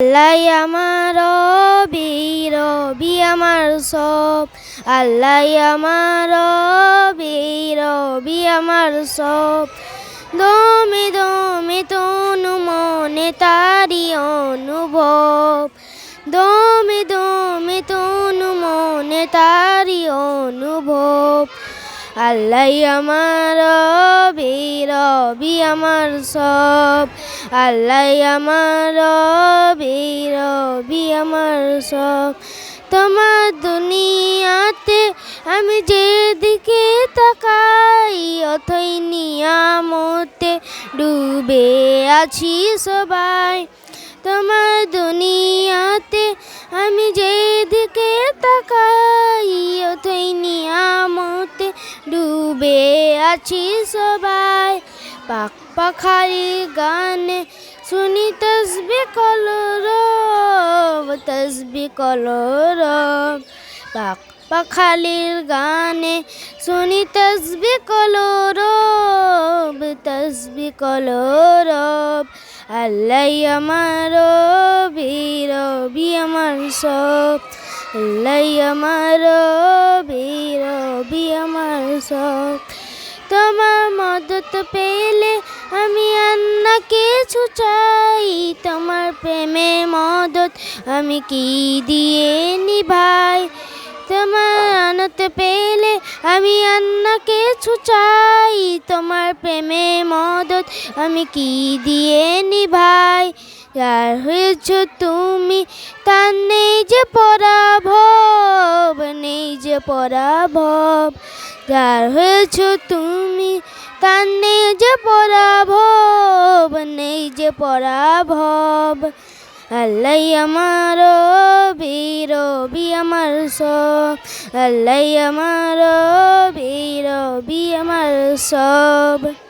আল্লাহ আমার রবি, রবি আমার সব। আল্লাহ আমার রবি, রবি আমার সব। দমে দমে তনু মনে তারি অনুভব। দমে দমে তনু মনে তারি অনুভব। আল্লাহ আমার রবি, রবি আমার সব। আল্লাহ আমার রবি, রবি আমার সব। তোমার দুনিয়াতে আমি যেদিকে তাকাই, অথই নিয়ামতে ডুবে আছি সবাই। তোমার দুনিয়াতে আমি যেদিকে তাকাই, অথই নিয়ামতে ডুবে আছি সবাই। পাক পাখালি গানে শুনি তসবি কলরব, তসবি কলরব। পাক পাখালির গানে শুনি তসবি কলরব, তসবি কলরব। আল্লাহ আমার রবি, রবি আমার সব। আল্লাহ আমার রবি, রবি আমার সব। তোমার মদত পেলে আমি আর না কিছু চাই। তোমার প্রেমে মদত আমি কি দিয়ে নিভাই। তোমার আনত পেলে আমি আর না কিছু চাই। তোমার প্রেমে মদত আমি কি দিয়ে নিভাই। যার হয়েছ তুমি তার নেই যে পরাভব, নেই যে পরাভব। যার হয়েছ তুমি তার নেই যে পরাভব, নেই যে পরাভব। আল্লাহ আমার রবি, রবি আমার সব। আল্লাহ আমার রবি, রবি আমার সব।